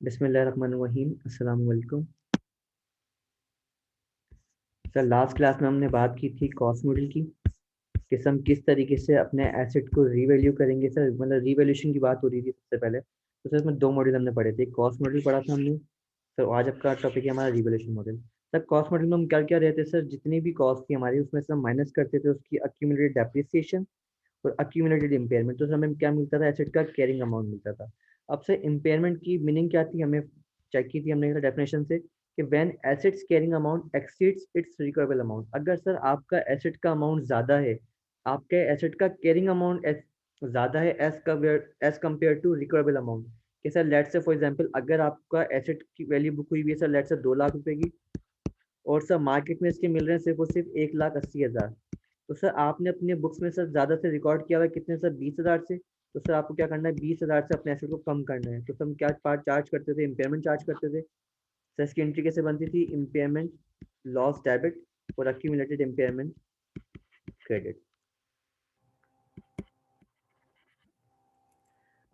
बिस्मिल्लाहिर्रहमानिर्रहीम। अस्सलाम वालेकुम। सर लास्ट क्लास में हमने बात की थी कॉस्ट मॉडल की कि हम किस तरीके से अपने एसेट को रीवैल्यू करेंगे। सर मतलब रीवैल्यूएशन की बात हो रही थी सबसे पहले। तो सर इसमें दो मॉडल हमने पढ़े थे, कॉस्ट मॉडल पढ़ा था हमने। सर आज आपका टॉपिक है हमारा revaluation model. Sir cost model में हम क्या क्या रहते हैं सर, जितनी भी कॉस्ट थी हमारी उसमें से हम माइनस करते थे उसकी अक्यूमुलेटेड डेप्रिसिएशन और अक्यूमुलेटेड इम्पेयरमेंट। तो हमें क्या मिलता था, एसेट का कैरिंग अमाउंट मिलता था। अब से इम्पेयरमेंट की मीनिंग क्या थी, हमें चेक की थी हमने डेफिनेशन से कि when assets carrying amount exceeds its recoverable amount. अगर सर आपका एसेट का अमाउंट ज़्यादा है, आपके एसेट का कैरिंग अमाउंट ज़्यादा है as compare to recoverable amount. कि sir let's say for example अगर आपका एसेट की वैल्यू बुक हुई हुई है सर लेट से 2 लाख रुपए की, और सर मार्केट में इसके मिल रहे हैं सिर्फ और सिर्फ 1,80,000। तो सर आपने अपने बुक्स में सर ज़्यादा से रिकॉर्ड किया हुआ है कितने सर, 20,000 से। तो सर आपको क्या करना है, 20,000 से अपने एसेट को कम करना है। तो सर हम क्या पार्ट चार्ज करते थे, इम्पेयरमेंट चार्ज करते थे। सर इसकी एंट्री कैसे बनती थी, इम्पेयरमेंट लॉस डेबिट और अक्यूमुलेटेड इम्पेयरमेंट क्रेडिट।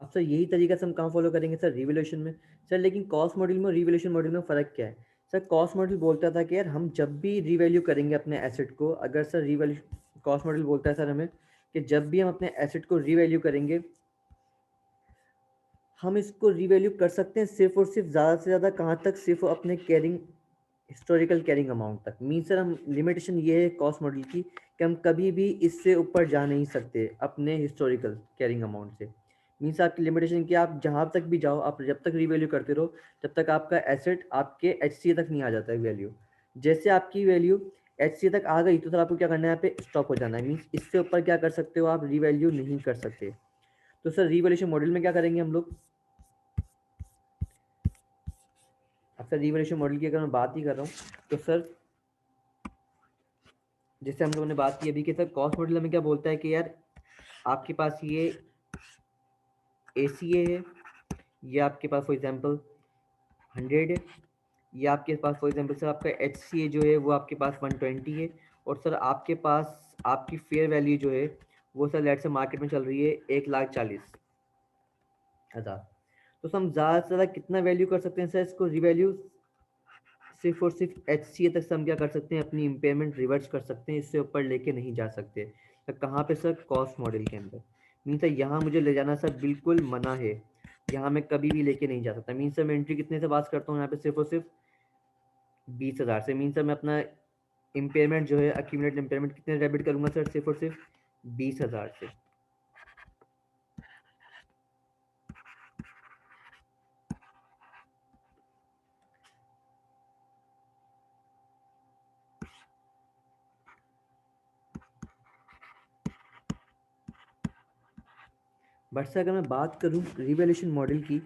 अब सर यही तरीका से हम कहाँ फॉलो करेंगे सर, रिवोल्यूशन में। सर लेकिन कॉस्ट मॉडल में और रिवोल्यूशन मॉडल में फ़र्क क्या है। सर कॉस्ट मॉडल बोलता था कि यार हम जब भी रीवैल्यू करेंगे अपने एसेट को, अगर सर रिवैल्यू कॉस्ट मॉडल बोलता है सर हमें कि जब भी हम अपने एसेट को रीवैल्यू करेंगे, हम इसको रीवैल्यू कर सकते हैं सिर्फ और सिर्फ ज़्यादा से ज़्यादा कहाँ तक, सिर्फ अपने कैरिंग हिस्टोरिकल कैरिंग अमाउंट तक। मीन सर हम लिमिटेशन ये है कॉस्ट मॉडल की कि हम कभी भी इससे ऊपर जा नहीं सकते अपने हिस्टोरिकल कैरिंग अमाउंट से। मीन्स आपकी लिमिटेशन कि आप जहाँ तक भी जाओ, आप जब तक रीवैल्यू करते रहो तब तक आपका एसेट आपके एच तक नहीं आ जाता है वैल्यू। जैसे आपकी वैल्यू एच तक आ गई तो सर आपको क्या करना है, यहाँ पे स्टॉप हो जाना है। मीन्स इससे ऊपर क्या कर सकते हो, आप रीवैल्यू नहीं कर सकते। तो सर रीवैल्यूएशन मॉडल में क्या करेंगे हम लोग। अब सर रीवैल्यूएशन मॉडल की अगर मैं बात ही कर रहा हूँ तो सर जैसे हम लोगों ने बात की अभी कि सर कॉस्ट मॉडल हमें क्या बोलता है कि यार आपके पास ये ACA है, ये आपके पास फॉर एग्जांपल 100 है, ये आपके पास फॉर एग्जांपल सर आपका HCA जो है वो आपके पास 120 है, और सर आपके पास आपकी फेयर वैल्यू जो है वो सर लेट से मार्केट में चल रही है 1,40,000। तो सर हम ज़्यादा से ज़्यादा कितना वैल्यू कर सकते हैं सर इसको रीवैल्यू, सिर्फ और सिर्फ HCA तक से हम क्या कर सकते हैं, अपनी इम्पेयरमेंट रिवर्स कर सकते हैं, इससे ऊपर लेके नहीं जा सकते। तो कहाँ पे सर, कॉस्ट मॉडल के अंदर। मीन सर यहाँ मुझे ले जाना सर बिल्कुल मना है, यहाँ मैं कभी भी लेके नहीं जा सकता। मीन सर मैं एंट्री कितने से बात करता हूँ यहाँ पे, सिर्फ और सिर्फ 20,000 से। मीन सर मैं अपना इम्पेयरमेंट जो है अक्यूमुलेटेड इम्पेयरमेंट कितने डेबिट करूँगा सर, सिर्फ और सिर्फ 20,000 से। बट सर अगर मैं बात करूँ रिवैल्यूएशन मॉडल की,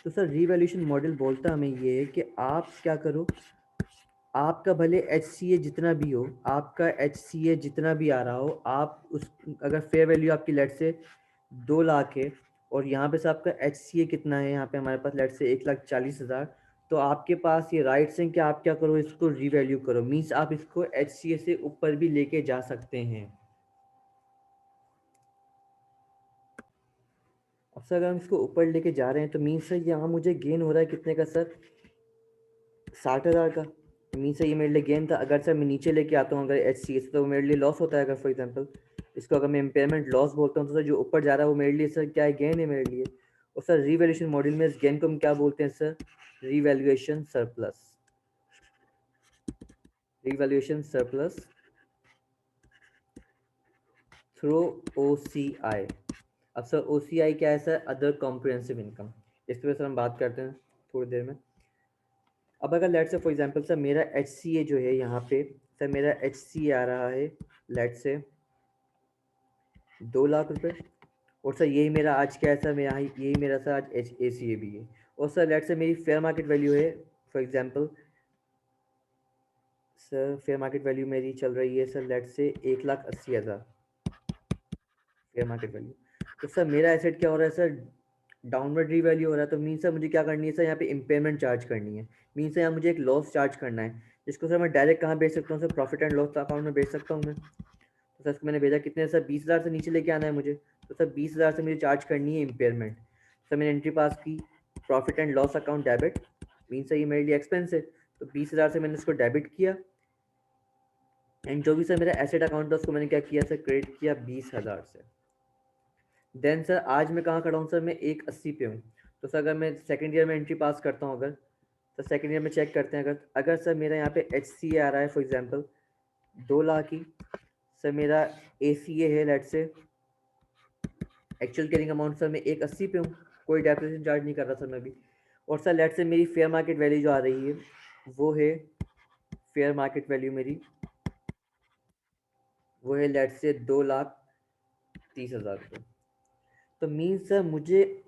तो सर रिवैल्यूएशन मॉडल बोलता हमें ये है कि आप क्या करो, आपका भले HCA जितना भी हो, आपका HCA जितना भी आ रहा हो, आप उस अगर फेयर वैल्यू आपकी लेट से 2 लाख है, और यहाँ पे से आपका HCA कितना है, यहाँ पे हमारे पास लेट से 1,40,000। तो आपके पास ये राइट्स हैं कि आप क्या करो, इसको रीवैल्यू करो। मीन्स आप इसको HCA से ऊपर भी लेके जा सकते हैं। अब सर अगर हम इसको ऊपर लेके जा रहे हैं तो मीन्स सर यहाँ मुझे गेन हो रहा है कितने का सर, 60,000 का। मीन से ये मेरे लिए गेन था। अगर सर मैं नीचे लेके आता हूँ अगर HCA से, तो वो मेरे लिए लॉस होता है। अगर फॉर एग्जांपल इसको अगर मैं इम्पेयरमेंट लॉस बोलता हूँ तो सर जो ऊपर जा रहा है वो मेरे लिए सर क्या है, गेन है मेरे लिए। और सर रीवैल्यूएशन मॉडल में इस गेन को हम क्या बोलते हैं sir, revaluation surplus. Revaluation surplus through OCI। अब सर OCI क्या है सर, अदर कॉम्प्रिहेंसिव इनकम। इस पर सर हम बात करते हैं थोड़ी देर में। अब अगर late say for example sir मेरा HCA जो है यहाँ पे, सर मेरा HCA आ रहा है लेट से 2 लाख रुपए, और सर यही मेरा आज क्या है सर, मेरा यही मेरा सर आज ACA भी है। और सर लेट से मेरी फेयर मार्केट वैल्यू है for example, sir fair market value मेरी चल रही है सर लेट से 1,80,000 फेयर मार्केट वैल्यू। तो सर मेरा एसेट क्या हो रहा है सर, डाउनवर्ड रीवैल्यू हो रहा है। तो मीन सर मुझे क्या करनी है सर, यहाँ पे इम्पेयरमेंट चार्ज करनी है। मीन सर यहाँ मुझे एक लॉस चार्ज करना है, जिसको सर मैं डायरेक्ट कहाँ भेज सकता हूँ sir, profit and loss account में भेज सकता हूँ मैं। तो सर इसको मैंने भेजा कितने सर, 20,000 से नीचे लेके आना है मुझे। तो सर 20,000 से मुझे चार्ज करनी है इम्पेयरमेंट। सर मैंने एंट्री पास की profit and loss account debit, means ये मेरे लिए एक्सपेंस है, तो 20,000 से मैंने इसको डेबिट किया, एंड जो भी सर मेरा एसेट अकाउंट था उसको मैंने क्या किया सर, क्रेडिट किया 20,000 से। देन सर आज मैं कहाँ खड़ा हूँ सर, मैं 180 पे हूँ। तो सर अगर मैं सेकेंड ईयर में एंट्री पास करता हूँ, अगर तो सेकेंड ईयर में चेक करते हैं, अगर अगर सर मेरा यहाँ पे एच सी ए आ रहा है for example 2 lakh he, sir मेरा ए सी ए है लेट से, एक्चुअल कैरिंग अमाउंट सर मैं 180 पे हूँ, कोई डेप्रिसिएशन चार्ज नहीं कर रहा सर मैं अभी, और सर लेट से मेरी फेयर मार्केट वैल्यू जो आ रही है वो है, फेयर मार्केट वैल्यू मेरी वो है लेट से 2,30,000 रुपये। तो मीन्स सर मुझे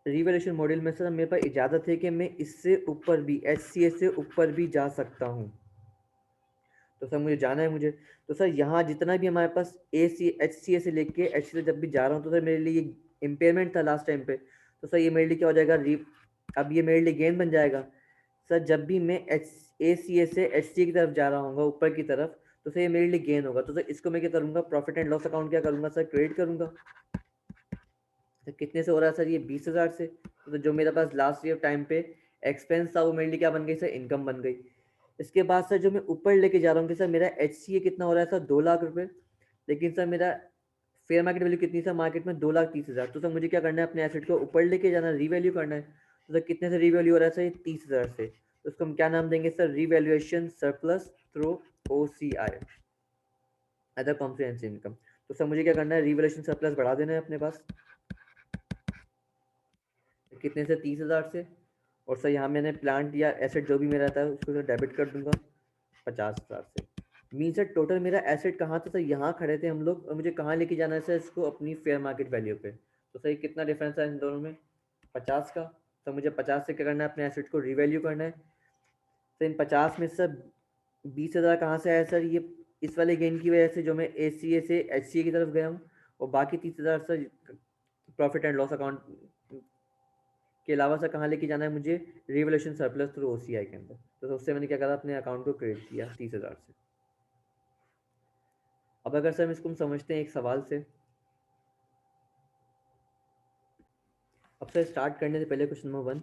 रिवैल्यूएशन मॉडल में सर मेरे पास इजाज़त है कि मैं इससे ऊपर भी, एच सी ए से ऊपर भी जा सकता हूँ। तो सर मुझे जाना है मुझे, तो सर यहाँ जितना भी हमारे पास ए सी एच सी ए से लेके एच सी ए जब भी जा रहा हूँ, तो सर मेरे लिए ये इम्पेयरमेंट था लास्ट टाइम पे, तो सर ये मेरे लिए क्या हो जाएगा, अब ये मेरे लिए गेन बन जाएगा। सर जब भी मैं ए सी ए से एच सी ए की तरफ जा रहा हूँ ऊपर की तरफ, तो सर ये मेरे लिए गेन होगा। तो सर इसको मैं क्या करूँगा, प्रॉफिट एंड लॉस अकाउंट क्या करूँगा सर, क्रेडिट करूँगा। तो कितने से हो रहा है सर, ये 20,000 से। तो जो मेरे पास लास्ट ईयर टाइम पे एक्सपेंस था वो मेरे लिए क्या बन गई सर, इनकम बन गई। इसके बाद सर जो मैं ऊपर लेके जा रहा हूँ कि सर मेरा एच सी ए कितना हो रहा है सर, 2 लाख रुपए, लेकिन सर मेरा फेयर मार्केट वैल्यू कितनी सर मार्केट में, 2,30,000। तो सर मुझे क्या करना है, अपने एसेट को ऊपर लेके जाना, रीवैल्यू करना है। तो सर कितने से रीवैल्यू हो रहा है सर, ये 30,000 से। तो उसको हम क्या नाम देंगे sir, revaluation surplus through O C I, other comprehensive income. तो सर मुझे क्या करना है, रीवैल्यूएशन सरप्लस बढ़ा देना है अपने पास, कितने से, 30,000 से। और सर यहाँ मैंने प्लांट या एसेट जो भी मेरा था उसको सर डेबिट कर दूंगा 50,000 से। मीन सर टोटल मेरा एसेट कहाँ था सर, यहाँ खड़े थे हम लोग, और मुझे कहाँ लेके जाना है सर इसको, अपनी फेयर मार्केट वैल्यू पे। तो सर कितना डिफरेंस है इन दोनों में, 50 का। तो मुझे 50 से क्या करना है, अपने एसेट को रिवैल्यू करना है। तो इन 50 में सर 20,000 कहाँ से आया सर, ये इस वाले गेन की वजह से जो मैं ए सी ए से एच सी ए की तरफ गया हूँ, और बाकी 30,000 sir profit and loss account के अलावा सर कहाँ लेके जाना है मुझे, रिवोल्यूशन सरप्लस थ्रू ओसीआई के अंदर। तो उससे मैंने क्या करा, अपने अकाउंट को क्रेडिट किया 30,000 से। अब अगर सर हम इसको समझते हैं एक सवाल से, अब सर स्टार्ट करने से पहले क्वेश्चन नंबर 1,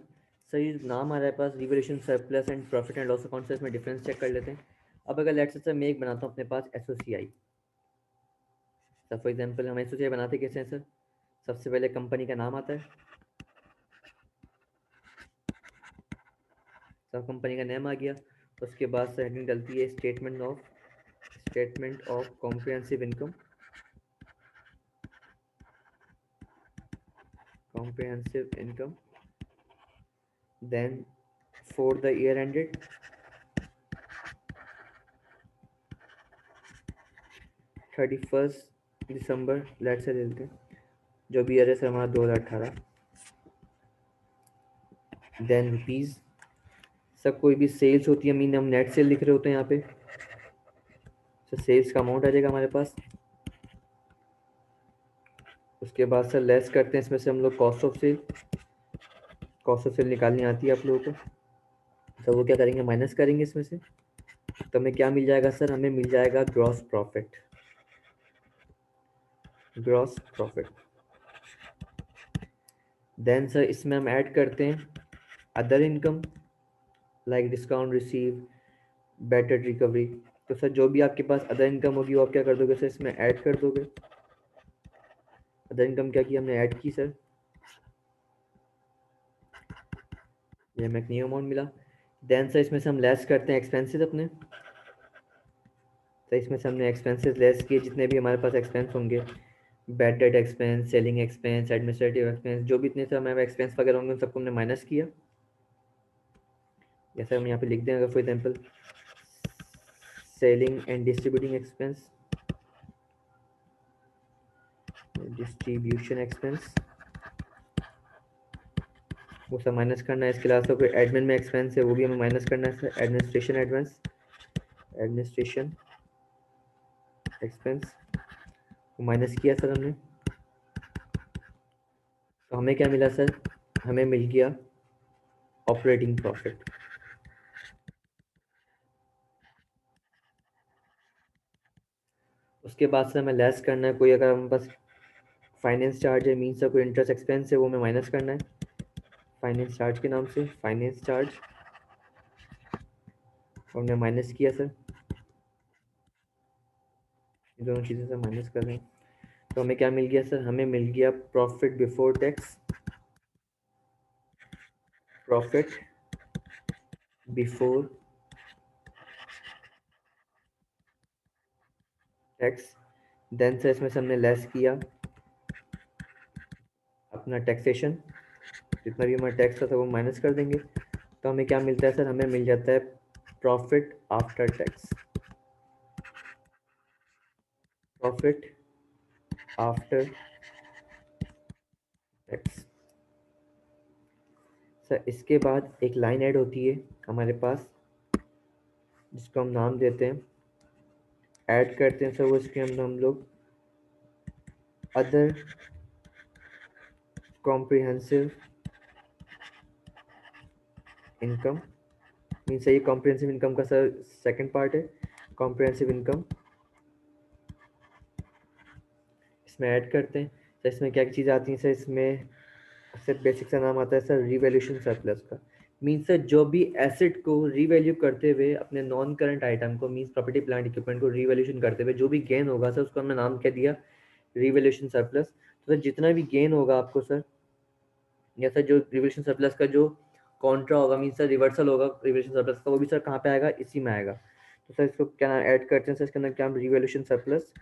सर ये नाम आ रहा है पास revolution surplus and profit and loss account, से इसमें डिफरेंस चेक कर लेते हैं। अब अगर लेट्स से सर मैं एक बनाता हूँ अपने पास S O C I, sir for example हम एस ओ सी आई बनाते कैसे हैं सर, सबसे पहले कंपनी का नाम आता है, सब कंपनी का नेम आ गया, उसके बाद सर हेडिंग डलती है statement of comprehensive income, then for the year ended 31st December, let's say लेते हैं जो भी ईयर है सर हमारा 2018, देन रुपीज़, सब कोई भी सेल्स होती है, मीन हम नेट सेल लिख रहे होते हैं यहाँ पे, सर सेल्स का अमाउंट आ जाएगा हमारे पास। उसके बाद सर लेस करते हैं इसमें से हम लोग कॉस्ट ऑफ सेल निकालनी आती है आप लोगों को, तो वो क्या करेंगे, माइनस करेंगे इसमें से, तो हमें क्या मिल जाएगा सर, हमें मिल जाएगा ग्रॉस प्रॉफिट। देन सर इसमें हम ऐड करते हैं other income, like discount receive, better recovery. तो सर जो भी आपके पास अदर इनकम होगी वो आप क्या कर दोगे सर, इसमें ऐड कर दोगे। अदर इनकम क्या की हमने ऐड की सर, ये हमें एक न्यू अमाउंट मिला। देन सर इसमें से हम लेस करते हैं एक्सपेंसेस अपने, तो इसमें से हमने एक्सपेंसेस लेस किए, जितने भी हमारे पास एक्सपेंस होंगे, bad debt expense, selling expense, administrative expense, जो भी इतने से हमारे एक्सपेंस वगैरह होंगे उन सबको हमने माइनस किया। जैसे हम यहाँ पे लिख दें अगर for example selling and distribution expense, वो सब माइनस करना है। इसके अलावा कोई एडमिन में एक्सपेंस है वो भी हमें माइनस करना है सर, एडमिनिस्ट्रेशन एक्सपेंस वो माइनस किया सर हमने। तो हमें क्या मिला सर, हमें मिल गया ऑपरेटिंग प्रॉफिट। उसके बाद से हमें लेस करना है, कोई अगर हमारे पास फाइनेंस चार्ज है, मीन्स कोई इंटरेस्ट एक्सपेंस है वो हमें माइनस करना है। फाइनेंस चार्ज के नाम से फाइनेंस चार्ज हमने माइनस किया सर, इन दोनों चीज़ों से माइनस कर रहे हैं। तो हमें क्या मिल गया सर, हमें मिल गया profit before tax, profit before tax. Then से इसमें से हमने लेस किया अपना टैक्सेशन, जितना भी हमारा टैक्स था वो माइनस कर देंगे। तो हमें क्या मिलता है सर, हमें मिल जाता है profit after tax, profit after tax. Sir इसके बाद एक लाइन ऐड होती है हमारे पास, जिसको हम नाम देते हैं, ऐड करते हैं सर वो इसके अंदर हम लोग अदर कॉम्प्रिहेंसिव इनकम। मीन्स ये कॉम्प्रिहेंसिव इनकम का सर सेकंड पार्ट है, कॉम्प्रिहेंसिव इनकम इसमें ऐड करते हैं। सर इसमें क्या चीज़ आती है सर, इसमें सर बेसिक सा नाम आता है सर रिवैल्यूएशन सरप्लस का। मीन्स सर जो भी एसेट को रीवैल्यू करते हुए अपने नॉन करंट आइटम को, मीन्स प्रॉपर्टी प्लांट इक्विपमेंट को रीवैल्यूएशन करते हुए जो भी गेन होगा सर, उसको हमने नाम क्या दिया, रिवैल्यूएशन सरप्लस। तो सर जितना भी गेन होगा आपको सर, या सर जो रिवैल्यूएशन सरप्लस का जो कॉन्ट्रा होगा, मीन्स सर रिवर्सल होगा रिवैल्यूएशन सरप्लस का, वो भी सर कहाँ पे आएगा, इसी में आएगा। तो सर इसको क्या ऐड करते हैं सर, इसके अंदर क्या, रिवैल्यूएशन सरप्लस,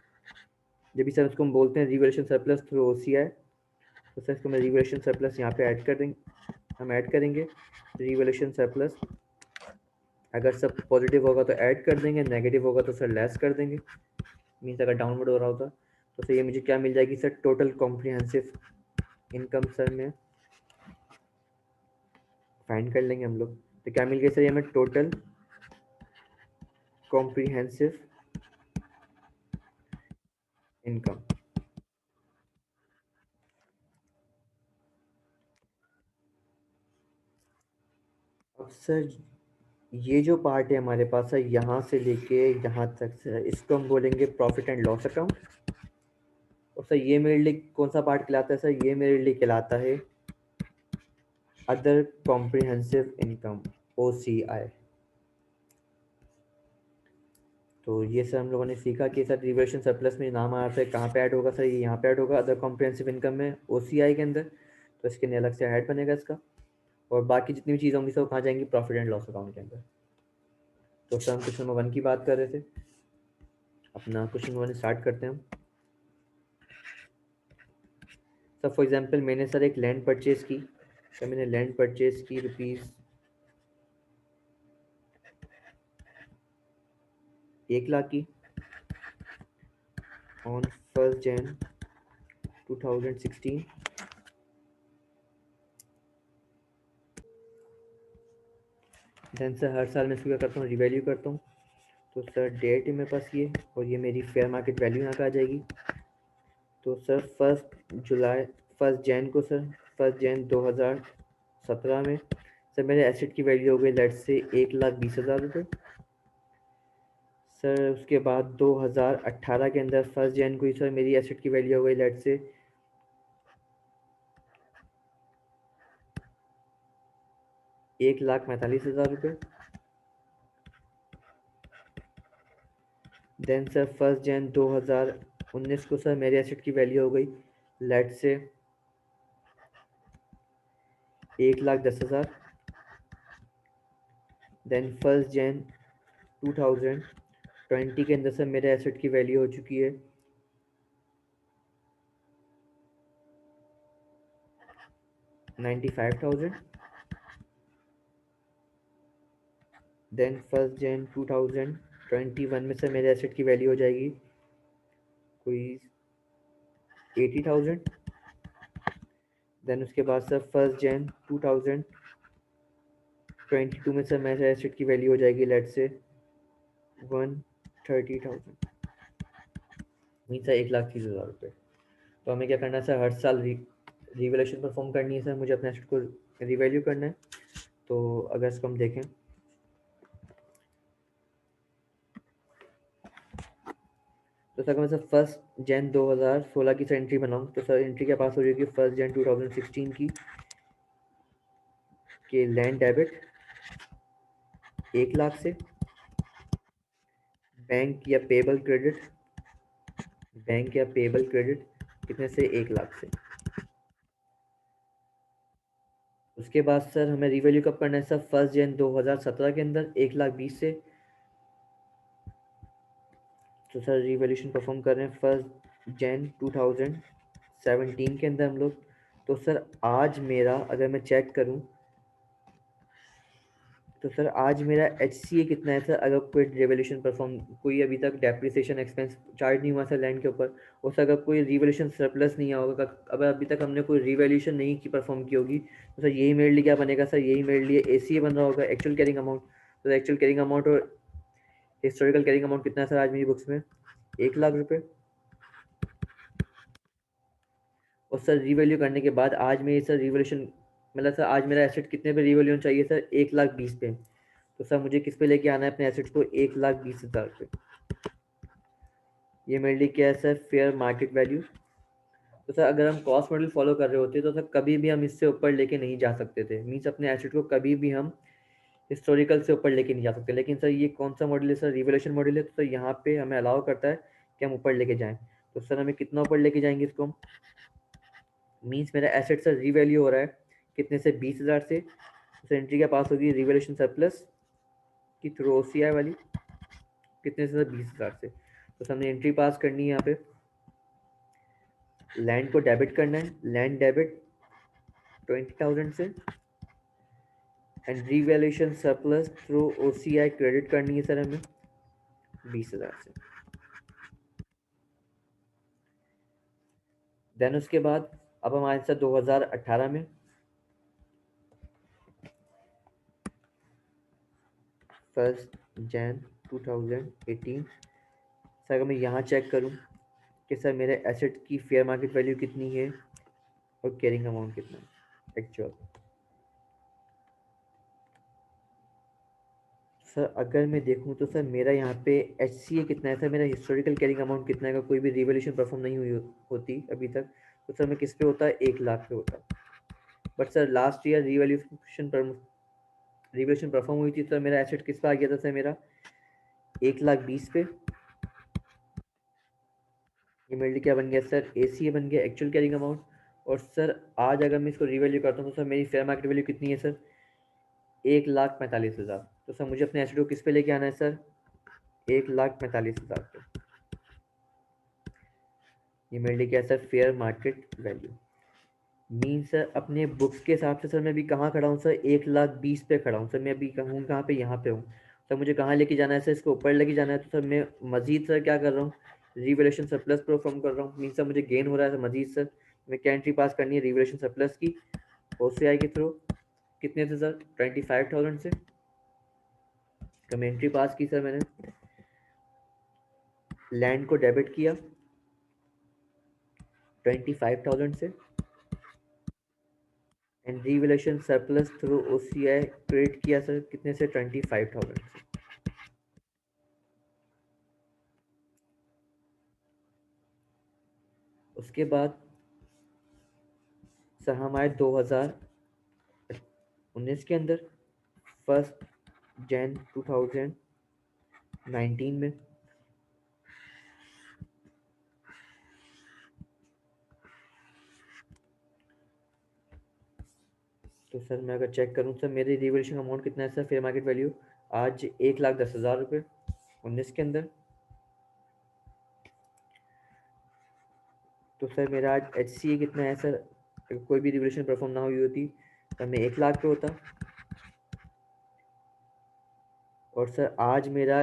जब भी सर उसको हम बोलते हैं रिवैल्यूएशन सरप्लस थ्रू ओसीआई, तो सर इसको मैं रिवैल्यूएशन सरप्लस यहाँ पे ऐड कर देंगे, हम ऐड करेंगे रिवैल्यूएशन सरप्लस। अगर सब पॉजिटिव होगा तो ऐड कर देंगे, नेगेटिव होगा तो सर लेस कर देंगे। मीन्स अगर डाउनवर्ड हो रहा होता तो सर ये मुझे क्या मिल जाएगी sir, total comprehensive income sir में फाइंड कर लेंगे हम लोग। तो क्या मिल गया सर, ये हमें टोटल कॉम्प्रिहेंसिव इनकम। अब सर ये जो पार्ट है हमारे पास है, यहाँ से लेके यहाँ तक सर, इसको हम बोलेंगे प्रॉफिट एंड लॉस अकाउंट। और सर ये मेरे लिए कौन सा पार्ट कहलाता है सर, ये मेरे लिए कहलाता है अदर कॉम्प्रिहेंसिव इनकम, OCI। तो ये सर हम लोगों ने सीखा कि सर रिवर्शन सरप्लस में नाम आता है, कहाँ पे ऐड होगा सर, ये यहाँ पे ऐड होगा अदर कॉम्प्रिहेंसिव इनकम में, OCI के अंदर। तो इसके लिए अलग से हेड बनेगा इसका, और बाकी जितनी भी चीज़ें होंगी सब कहाँ जाएंगी, प्रॉफिट एंड लॉस अकाउंट के अंदर। तो सर हम क्वेश्चन नंबर 1 की बात कर रहे थे, अपना क्वेश्चन नंबर 1 स्टार्ट करते हैं हम। सर फॉर एग्जांपल मैंने सर एक लैंड परचेज की, सर मैंने लैंड परचेज की ₹1,00,000 की ऑन 1 Jan 2016। देन सर हर साल मैं इसको क्या करता हूँ, रिवैल्यू करता हूँ। तो सर डेट है मेरे पास ये, और ये मेरी फेयर मार्केट वैल्यू यहाँ पे आ जाएगी। तो सर 1 जैन को सर 1 जैन 2017 में सर मेरे एसेट की वैल्यू हो गई लेट से 1,20,000 रुपये। सर उसके बाद 2018 के अंदर 1 जैन को ही सर मेरी एसेट की वैल्यू हो गई लेट से 1,45,000 रुपये। देन सर 1 Jan 2019 को सर मेरे एसेट की वैल्यू हो गई लेट से 1,10,000। देन 1 Jan 2020 के अंदर सर मेरे एसेट की वैल्यू हो चुकी है 95,000। देन 1 Jan 2021 में सर मेरे एसेट की वैल्यू हो जाएगी कोई 80,000। देन उसके बाद सर 1 Jan 2022 में सर मेरे एसेट की वैल्यू हो जाएगी लेट से 130,000, मीन सर 1,30,000 रुपये। तो हमें क्या करना है सर, हर साल रिवैल्यूएशन परफॉर्म करनी है सर, मुझे अपने एसेट को रिवैल्यू करना है। तो अगर इसको हम देखें, तो सर मैं सर 1 Jan 2016 की सर एंट्री बनाऊँ, तो सर एंट्री के पास हो जाएगी 1 Jan 2016 की। कि लैंड डेबिट 1 लाख से, बैंक या पेबल क्रेडिट कितने से, 1 लाख से। उसके बाद सर हमें रिवैल्यू कब करना है सर, 1 जनवरी 2017 के अंदर 1,20,000 से। तो सर रिवैल्यूशन परफॉर्म कर रहे हैं 1 जनवरी 2017 के अंदर हम लोग। तो सर आज मेरा अगर मैं चेक करूं तो सर आज मेरा HCA कितना है सर, अगर कोई रिवैल्यूशन परफॉर्म, कोई अभी तक डेप्रिसिएशन एक्सपेंस चार्ज नहीं हुआ सर लैंड के ऊपर, और सर अगर कोई रिवैल्यूशन सरप्लस नहीं आया होगा, अगर अभी तक हमने कोई रिवैल्यूशन नहीं की परफॉर्म की होगी, तो सर यही मेरे लिए क्या बनेगा सर, यही मेरे लिए ACA बन रहा होगा, एक्चुअल कैरिंग अमाउंट। तो एक्चुअल कैरिंग अमाउंट और हिस्टोरिकल कैरिंग अमाउंट कितना है सर आज मेरी बुक्स में, 1 लाख रुपए। और सर रिवैल्यू करने के बाद आज मेरी सर रिवैल्यूशन, मतलब सर आज मेरा एसेट कितने पे रिवैल्यू होना चाहिए सर, 1,20,000 पे। तो सर मुझे किस पे लेके आना है अपने एसेट्स को, 1,20,000 पे। ये मेरे लिए क्या है सर, फेयर मार्केट वैल्यू। तो सर अगर हम कॉस्ट मॉडल फॉलो कर रहे होते तो सर कभी भी हम इससे ऊपर लेके नहीं जा सकते थे, मीन्स अपने एसेट को कभी भी हम हिस्टोरिकल से ऊपर लेके नहीं जा सकते। लेकिन सर ये कौन सा मॉडल है सर, रिवैल्यूएशन मॉडल है, तो सर यहाँ पे हमें अलाउ करता है कि हम ऊपर लेके जाएं। तो सर हमें कितना ऊपर लेके जाएंगे इसको हम, मीन्स मेरा एसेट सर रीवैल्यू हो रहा है कितने से, 20,000 से। तो एंट्री क्या पास होगी रिवैल्यूएशन सरप्लस की थ्रू OCI वाली, कितने से सर, 20,000 से। तो हमने एंट्री पास करनी है यहाँ पे, लैंड को डेबिट करना है, लैंड डेबिट 20,000 से, and revaluation surplus through OCI credit करनी है सर हमें 20,000 से। देन उसके बाद अब हमारे साथ 2018 में 1 जनवरी 2018, सर अगर मैं यहाँ चेक करूँ कि सर मेरे एसेट की फेयर मार्केट वैल्यू कितनी है और कैरिंग अमाउंट कितना है एक्चुअल। सर अगर मैं देखूँ तो सर मेरा यहाँ पे HCA कितना है सर, मेरा हिस्टोरिकल कैरिंग अमाउंट कितना है, अगर कोई भी रिवैल्यूएशन परफॉर्म नहीं हुई होती अभी तक, तो सर मैं किस पे होता है, 1 लाख पे होता। But sir last year revaluation perform हुई थी, तो मेरा एसेट किस पे आ गया था सर, मेरा 1,20,000 पे। ये मेरे लिए क्या बन गया सर, ACA बन गया, एक्चुअल कैरिंग अमाउंट। और सर आज अगर मैं इसको रिवैल्यू करता हूँ तो सर मेरी फेयर मार्केट वैल्यू कितनी है सर, 1,45,000। तो सर मुझे अपने एसेट को किस पे लेके आना है सर, 1,45,000 पे। ये मेरे लिए क्या है sir, fair market value. Mean sir अपने बुक्स के हिसाब से सर मैं अभी कहाँ खड़ा हूँ सर, 1,20,000 पे खड़ा हूँ सर। मैं अभी हूँ कहाँ पे, यहाँ पे हूँ सर। मुझे कहाँ लेके जाना है सर, इसको ऊपर लेके जाना है। तो सर मैं मजीद सर क्या कर रहा हूँ, रिवैल्यूएशन सरप्लस परफॉर्म कर रहा हूँ। मीन सर मुझे गेन हो रहा है सर मजीद सर। मैं क्या एंट्री पास करनी है रिवैल्यूएशन सरप्लस की OCI के थ्रू, कितने से सर, 25,000 से। तो मैं एंट्री पास की सर, मैंने लैंड को डेबिट किया 25,000 से, and revaluation surplus through OCI credit किया सर कितने से, 25,000 से। उसके बाद सर हमारे 2019 के अंदर 1 जनवरी 2019 में तो सर मैं अगर चेक करूं सर मेरी रिवैल्यूएशन अमाउंट कितना है सर, फेयर मार्केट वैल्यू आज 1,10,000 रुपये 19 के अंदर। तो सर मेरा आज HCA कितना है सर, अगर कोई भी रिवैल्यूएशन परफॉर्म ना हुई होती तो मैं 1 लाख पे होता। और सर आज मेरा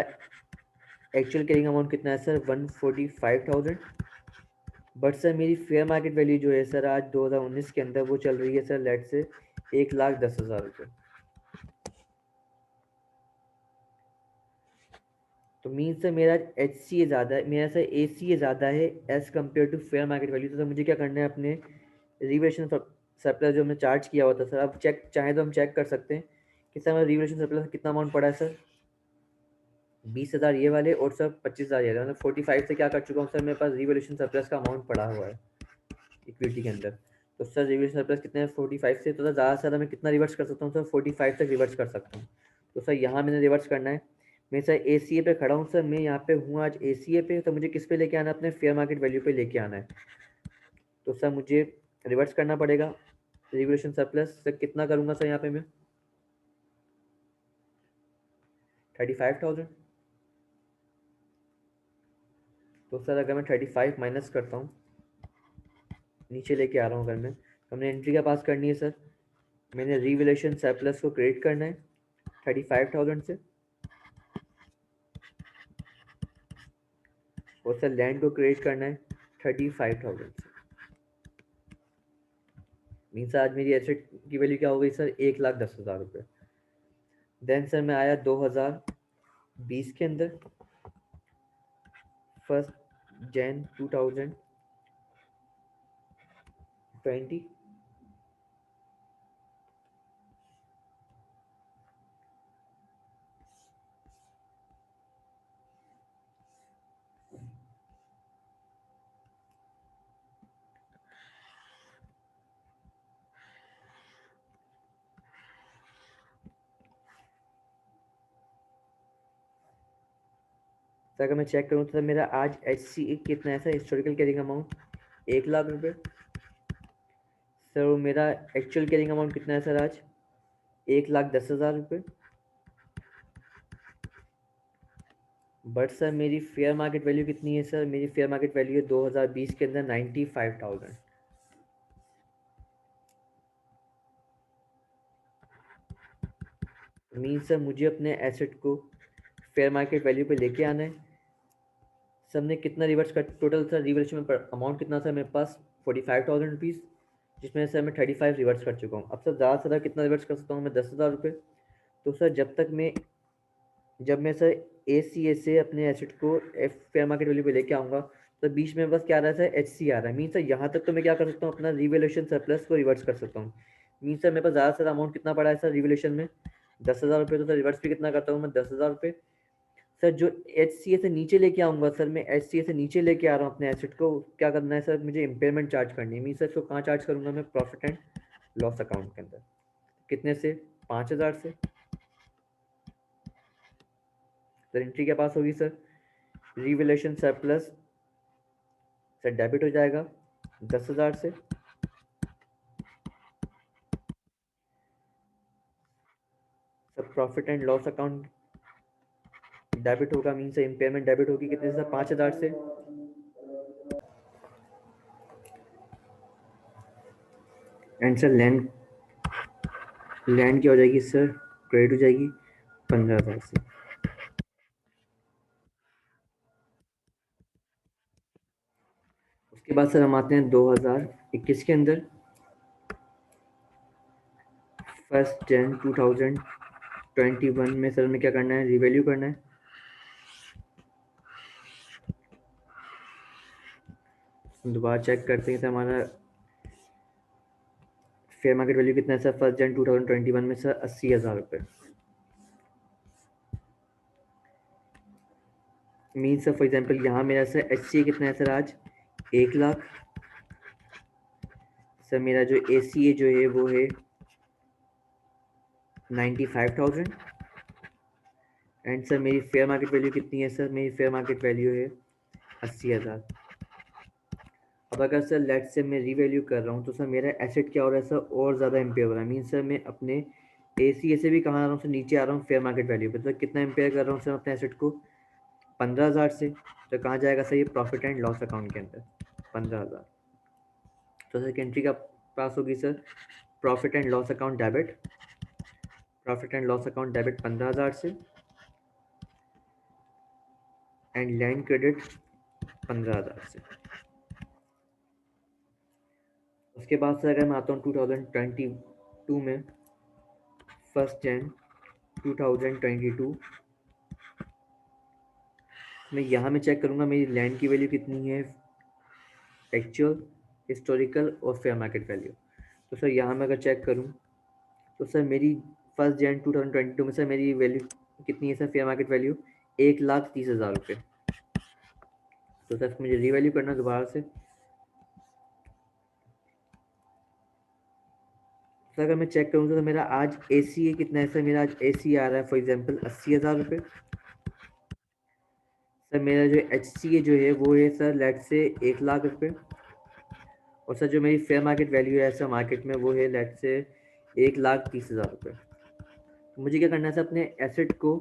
एक्चुअल कैरिंग अमाउंट कितना है सर, 145,000। बट सर मेरी फेयर मार्केट वैल्यू जो है सर आज 2019 के अंदर वो चल रही है सर, लेट से 1,10,000 रुपये। तो मीन सर मेरा HCA ज़्यादा है, मेरा सर ACA ज़्यादा है as compare to fair market value. तो सर मुझे क्या करना है, अपने रिवैल्यूएशन सरप्लस जो हमने चार्ज किया हुआ था सर, अब चेक चाहे तो हम चेक कर सकते हैं कि सर मेरा रिवैल्यूएशन सरप्लस कितना अमाउंट पड़ा है सर, 20,000 ये वाले, और सर 25,000 ये वाले, मतलब 45 से क्या कर चुका हूँ सर, मेरे पास रिवैल्यूएशन सरप्लस का अमाउंट पड़ा हुआ है इक्विटी के अंदर। तो सर रिवर्स सरप्लस कितने हैं 45 से, तो सर ज़्यादा से ज़्यादा मैं कितना रिवर्स कर सकता हूँ सर 45 तक रिवर्स कर सकता हूँ। तो सर यहाँ मैंने रिवर्स करना है, मैं सर ACA पे खड़ा हूँ सर, मैं यहाँ पे हूँ आज ACA पे, तो मुझे किस पे लेके आना है, अपने फेयर मार्केट वैल्यू पे लेके आना है। तो सर मुझे रिवर्स करना पड़ेगा रिवोल्यूशन सरप्लस। सर कितना करूँगा सर यहाँ पे मैं 35,000। तो सर अगर मैं 35 माइनस करता हूँ, नीचे लेके आ रहा हूँ अगर मैं, तो हमने एंट्री क्या पास करनी है सर, मैंने रिवोल्यूशन सरप्लस को क्रिएट करना है 35,000 से, और सर लैंड को क्रिएट करना है 35,000 से। मीन्स आज मेरी एसेट की वैल्यू क्या हो गई सर 1,10,000 रुपये। देन सर मैं आया 2020 के अंदर, 1 जैन 2020। सर अगर मैं चेक करूँ तो सर मेरा आज HCA कितना है सर, हिस्टोरिकल कैरिंग अमाउंट 1,00,000 रुपये। सर मेरा एक्चुअल कैरिंग अमाउंट कितना है सर आज 1,10,000 रुपये। बट सर मेरी फेयर मार्केट वैल्यू कितनी है सर, मेरी फेयर मार्केट वैल्यू है 2020 के अंदर 95,000। मीन सर मुझे अपने एसेट को फेयर मार्केट वैल्यू पे लेके आना है। सर ने कितना रिवर्स कर, टोटल सर रिवर्स में अमाउंट कितना सर मेरे पास 45,000 रुपीज़, जिसमें सर मैं 35 रिवर्स कर चुका हूँ। अब सर ज़्यादा से ज़्यादा कितना रिवर्स कर सकता हूँ मैं 10,000 रुपये। तो सर जब मैं सर ACA से अपने एसेट को फेयर मार्केट वैल्यू पे लेके आऊँगा, तो बीच में बस क्या आ रहा है सर HC आ रहा है। मीन सर यहाँ तक तो मैं क्या कर सकता हूँ, अपना रिवैल्यूएशन सरप्लस को रिवर्स कर सकता हूँ। मीन सर मेरे पास ज़्यादा से ज़्यादा अमाउंट कितना पड़ा है सर रिवैल्यूएशन में 10,000 रुपये। तो सर रिवर्स भी कितना करता हूँ मैं 10,000 रुपये। सर जो HCA से नीचे लेके आऊँगा सर, मैं HCA से नीचे लेके आ रहा हूँ अपने एसेट को, क्या करना है सर, मुझे इम्पेयरमेंट चार्ज करनी है। मीन सर इसको कहाँ चार्ज करूँगा मैं, प्रॉफिट एंड लॉस अकाउंट के अंदर। कितने से 5,000 से। सर एंट्री क्या पास होगी sir, revaluation surplus sir debit हो जाएगा 10,000 से। Sir profit and loss account debit होगा, मीन से इम्पेयरमेंट डेबिट होगी कितने से, 5,000 से। एंड सर लैंड क्या हो जाएगी सर, क्रेडिट हो जाएगी 15,000 से। उसके बाद सर हम आते हैं 2021 के अंदर, 1 जन 2021 में सर हमें क्या करना है, रिवैल्यू करना है। दोबारा चेक करते हैं सर हमारा फेयर मार्केट वैल्यू कितना है सर 1 जन 2021 में सर 80,000 रुपये। मीन सर फॉर एग्जांपल यहाँ मेरा सर HCA कितना है सर आज 1,00,000। सर मेरा जो ACA जो है वो है 95,000। एंड सर मेरी फेयर मार्केट वैल्यू कितनी है सर, मेरी फेयर मार्केट वैल्यू है 80,000। अब अगर सर लेट से मैं रीवैल्यू कर रहा हूँ, तो सर मेरा एसेट क्या हो रहा है सर, और ज़्यादा इम्पेयर हो रहा है। मीन सर मैं अपने ACA से भी कहाँ आ रहा हूँ सर, नीचे आ रहा हूँ फेयर मार्केट वैल्यू पे। तो कितना इम्पेयर कर रहा हूँ सर अपने एसेट को 15,000 से। तो कहाँ जाएगा सर, ये प्रॉफिट एंड लॉस अकाउंट के अंदर 15,000। तो सर एंट्री का पास होगी sir, profit and loss account debit, profit and loss account debit 15,000 से, एंड लैंड क्रेडिट 15,000 से। उसके बाद से अगर मैं आता हूँ 2022 में, 1 जन 2022 मैं यहाँ में चेक करूँगा मेरी लैंड की वैल्यू कितनी है, एक्चुअल, हिस्टोरिकल और फेयर मार्केट वैल्यू। तो सर यहाँ मैं अगर चेक करूँ, तो सर मेरी 1 जन 2022 में सर मेरी वैल्यू कितनी है सर, फेयर मार्केट वैल्यू 1,30,000 रुपये। तो सर मुझे रीवैल्यू करना दोबारा से। सर अगर मैं चेक करूँ तो मेरा आज ACA कितना है सर, मेरा आज ACA आ रहा है फॉर एग्जांपल 80,000 रुपये। सर मेरा जो HCA जो है वो है सर लेट से 1,00,000 रुपये। और सर जो मेरी फेयर मार्केट वैल्यू है सर मार्केट में वो है लेट से 1,30,000 रुपये। तो मुझे क्या करना है सर, अपने एसेट को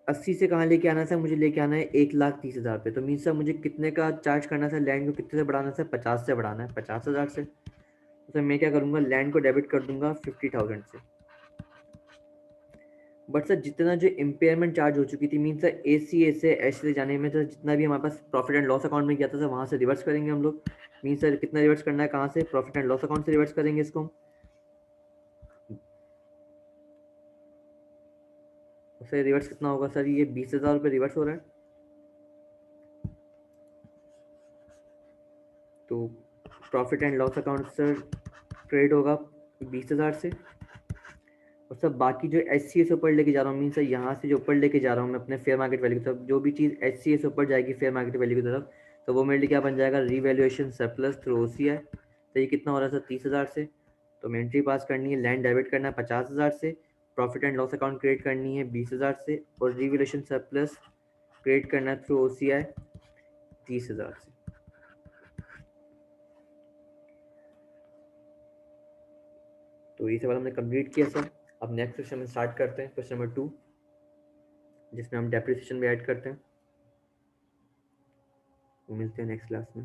80 से कहाँ लेके आना है सर, मुझे लेके आना है 1,30,000 रुपये। तो मीन सर मुझे कितने का चार्ज करना है सर, लैंड को कितने से बढ़ाना है सर, 50 से बढ़ाना है, 50,000 से। तो सर मैं क्या करूँगा, लैंड को डेबिट कर दूंगा 50,000 से। बट सर जितना जो इम्पेयरमेंट चार्ज हो चुकी थी, मीन सर ACA से एच से जाने में सर जितना भी हमारे पास प्रॉफिट एंड लॉस अकाउंट में किया था सर वहाँ से रिवर्स करेंगे हम लोग। मीन सर कितना रिवर्स करना है, कहाँ से, प्रॉफिट एंड लॉस अकाउंट से रिवर्स करेंगे इसको हम। तो सर रिवर्स कितना होगा सर, ये 20,000 रुपये रिवर्स हो रहा है। तो profit and loss account sir credit होगा 20,000 से। और सब बाकी जो HCA से ऊपर लेके जा रहा हूँ, मीन सर यहाँ से जो ऊपर लेके जा रहा हूँ मैं अपने फेयर मार्केट वैल्यू की तरफ, जो भी चीज़ HCA से ऊपर जाएगी फेयर मार्केट वैल्यू की तरफ, तो वो मेरे लिए क्या बन जाएगा, रीवैल्यूएशन सरप्लस थ्रू OCI। तो ये कितना हो रहा है सर, 30,000 से। तो मैं एंट्री पास करनी है, लैंड डेबिट करना है 50,000 से, profit and loss account create करनी है 20,000 से, और रीवैल्यूएशन सरप्लस क्रिएट करना है थ्रू OCI 30,000 से। तो ये सवाल हमने कंप्लीट किया सर। अब नेक्स्ट क्वेश्चन में स्टार्ट करते हैं, क्वेश्चन नंबर 2, जिसमें हम डेप्रिसिएशन भी ऐड करते हैं। मिलते हैं नेक्स्ट क्लास में।